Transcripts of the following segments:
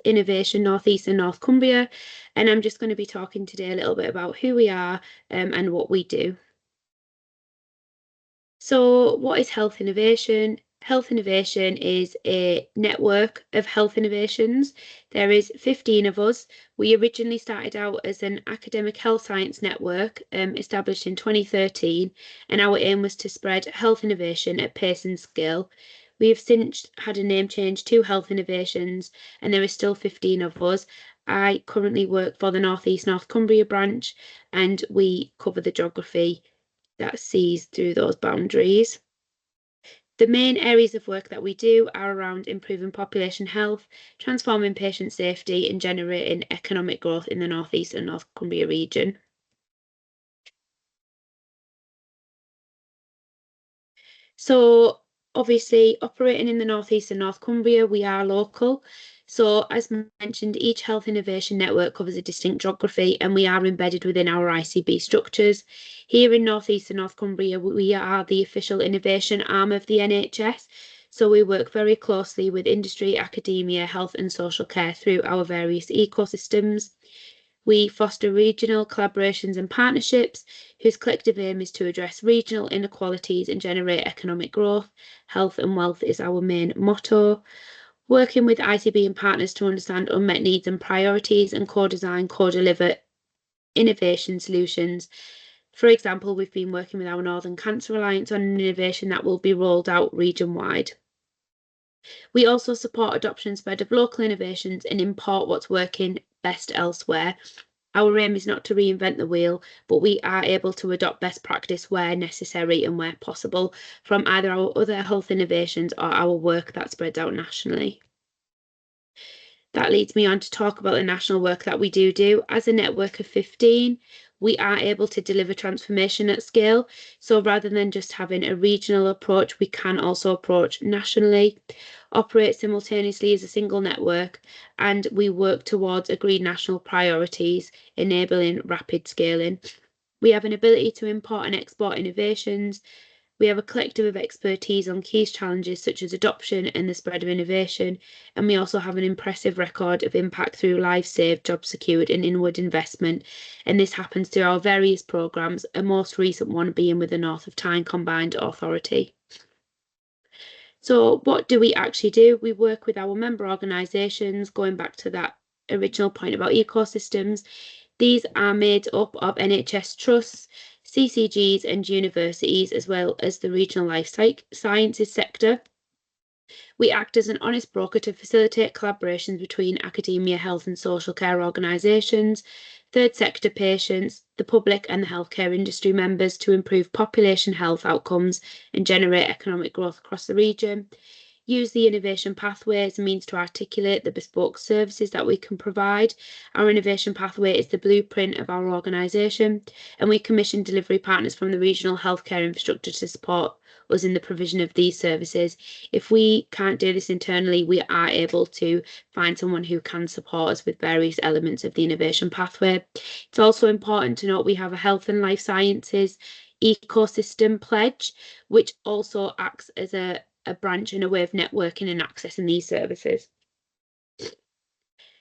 Innovation North East and North Cumbria, and I'm just going to be talking today a little bit about who we are and what we do. So, what is health innovation? Health innovation is a network of health innovations. There is 15 of us. We originally started out as an academic health science network established in 2013, and our aim was to spread health innovation at pace and scale. We have since had a name change to Health Innovations, and there is still 15 of us. I currently work for the North East North Cumbria branch, and we cover the geography that sees through those boundaries. The main areas of work that we do are around improving population health, transforming patient safety, and generating economic growth in the North East and North Cumbria region. So obviously operating in the North East and North Cumbria, we are local. So as mentioned, each health innovation network covers a distinct geography and we are embedded within our ICB structures. Here in North East and North Cumbria, we are the official innovation arm of the NHS. So we work very closely with industry, academia, health and social care through our various ecosystems. We foster regional collaborations and partnerships whose collective aim is to address regional inequalities and generate economic growth. Health and wealth is our main motto. Working with ICB and partners to understand unmet needs and priorities and co-design, co-deliver innovation solutions. For example, we've been working with our Northern Cancer Alliance on an innovation that will be rolled out region-wide. We also support adoption and spread of local innovations and import what's working best elsewhere. Our aim is not to reinvent the wheel, but we are able to adopt best practice where necessary and where possible from either our other health innovations or our work that spreads out nationally. That leads me on to talk about the national work that we do. As a network of 15, we are able to deliver transformation at scale. So rather than just having a regional approach, we can also approach nationally, operate simultaneously as a single network, and we work towards agreed national priorities, enabling rapid scaling. We have an ability to import and export innovations. We have a collective of expertise on key challenges such as adoption and the spread of innovation, and we also have an impressive record of impact through lives saved, jobs secured and inward investment, and this happens through our various programmes, a most recent one being with the North of Tyne Combined Authority. So what do we actually do? We work with our member organisations, going back to that original point about ecosystems. These are made up of NHS trusts, CCGs and universities, as well as the regional life sciences sector. We act as an honest broker to facilitate collaborations between academia, health and social care organisations, third sector patients, the public and the healthcare industry members to improve population health outcomes and generate economic growth across the region. Use the innovation pathway as a means to articulate the bespoke services that we can provide. Our innovation pathway is the blueprint of our organisation, and we commission delivery partners from the regional healthcare infrastructure to support us in the provision of these services. If we can't do this internally, we are able to find someone who can support us with various elements of the innovation pathway. It's also important to note we have a health and life sciences ecosystem pledge, which also acts as a branch and a way of networking and accessing these services.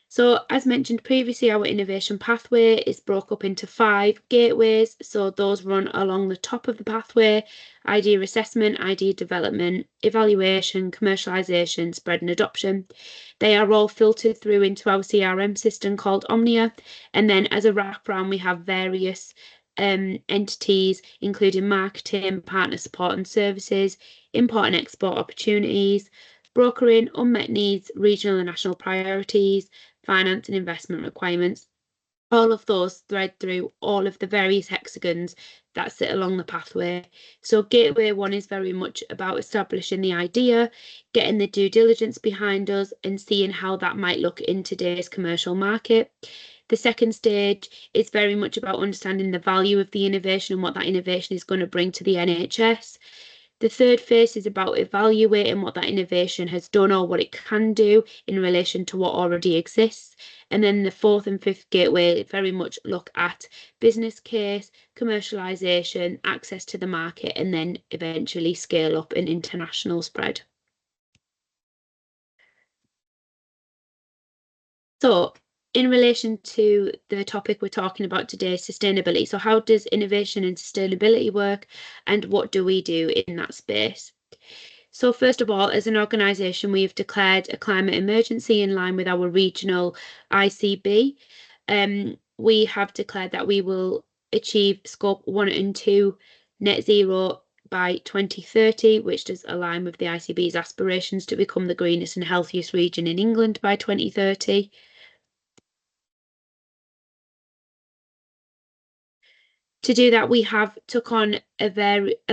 So as mentioned previously, our innovation pathway is broke up into 5 gateways. So those run along the top of the pathway: idea assessment, idea development, evaluation, commercialisation, spread and adoption. They are all filtered through into our CRM system called Omnia. And then as a wraparound, we have various entities, including marketing, partner support and services, import and export opportunities, brokering, unmet needs, regional and national priorities, finance and investment requirements. All of those thread through all of the various hexagons that sit along the pathway. So Gateway 1 is very much about establishing the idea, getting the due diligence behind us and seeing how that might look in today's commercial market. The second stage is very much about understanding the value of the innovation and what that innovation is going to bring to the NHS. The third phase is about evaluating what that innovation has done or what it can do in relation to what already exists. And then the fourth and fifth gateway very much look at business case, commercialisation, access to the market, and then eventually scale up an international spread. So, in relation to the topic we're talking about today, sustainability. So, how does innovation and sustainability work, and what do we do in that space? So, first of all, as an organisation, we have declared a climate emergency in line with our regional ICB. We have declared that we will achieve Scope 1 and 2 net zero by 2030, which does align with the ICB's aspirations to become the greenest and healthiest region in England by 2030. To do that, we have took on a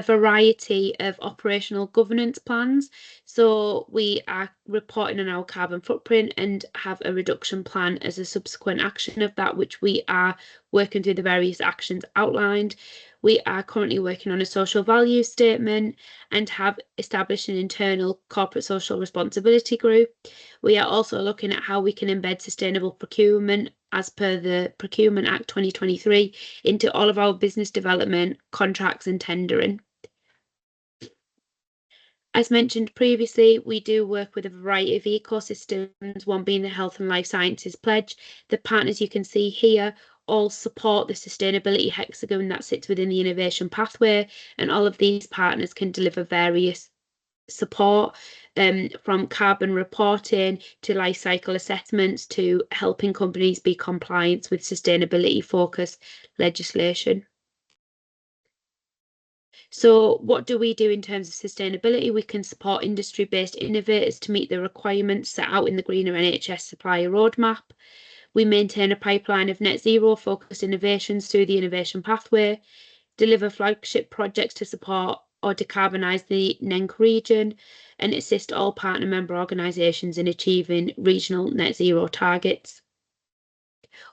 variety of operational governance plans. So we are reporting on our carbon footprint and have a reduction plan as a subsequent action of that, which we are working through the various actions outlined. We are currently working on a social value statement and have established an internal corporate social responsibility group. We are also looking at how we can embed sustainable procurement as per the Procurement Act 2023 into all of our business development, contracts and tendering. As mentioned previously, we do work with a variety of ecosystems, one being the Health and Life Sciences Pledge. The partners you can see here all support the sustainability hexagon that sits within the innovation pathway, and all of these partners can deliver various support from carbon reporting to life cycle assessments to helping companies be compliant with sustainability focused legislation. So what do we do in terms of sustainability? We can support industry-based innovators to meet the requirements set out in the Greener NHS Supplier Roadmap. We maintain a pipeline of net zero focused innovations through the innovation pathway, deliver flagship projects to support or decarbonise the NENC region, and assist all partner member organisations in achieving regional net zero targets.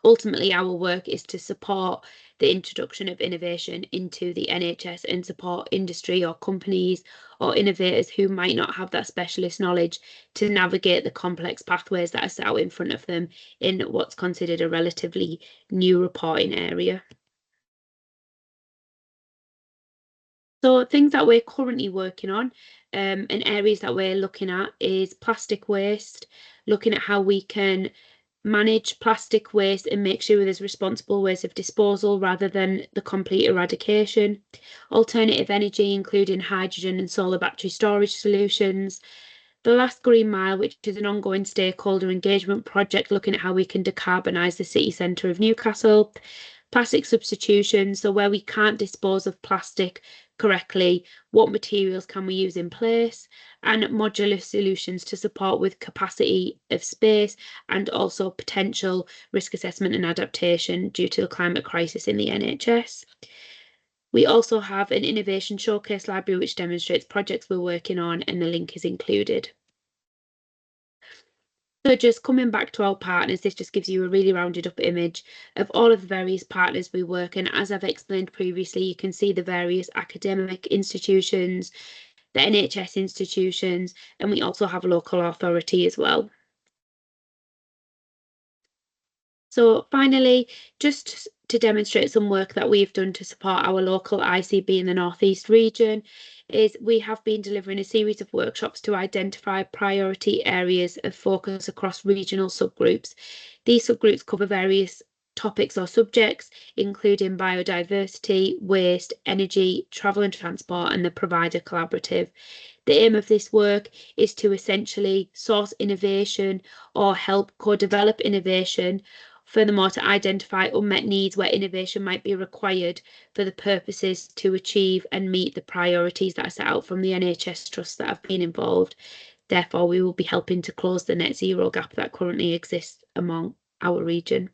Ultimately, our work is to support the introduction of innovation into the NHS and support industry or companies or innovators who might not have that specialist knowledge to navigate the complex pathways that are set out in front of them in what's considered a relatively new reporting area. So things that we're currently working on and areas that we're looking at is plastic waste, looking at how we can manage plastic waste and make sure there's responsible ways of disposal rather than the complete eradication. Alternative energy, including hydrogen and solar battery storage solutions. The Last Green Mile, which is an ongoing stakeholder engagement project looking at how we can decarbonise the city centre of Newcastle. Plastic substitution, so where we can't dispose of plastic correctly, what materials can we use in place, and modular solutions to support with capacity of space and also potential risk assessment and adaptation due to the climate crisis in the NHS. We also have an innovation showcase library which demonstrates projects we're working on, and the link is included. So just coming back to our partners, this just gives you a really rounded up image of all of the various partners we work in. As I've explained previously, you can see the various academic institutions, the NHS institutions, and we also have a local authority as well. So finally, just to demonstrate some work that we've done to support our local ICB in the North East region, is we have been delivering a series of workshops to identify priority areas of focus across regional subgroups. These subgroups cover various topics or subjects, including biodiversity, waste, energy, travel and transport, and the provider collaborative. The aim of this work is to essentially source innovation or help co-develop innovation. Furthermore, to identify unmet needs where innovation might be required for the purposes to achieve and meet the priorities that are set out from the NHS trusts that have been involved. Therefore, we will be helping to close the net zero gap that currently exists among our region.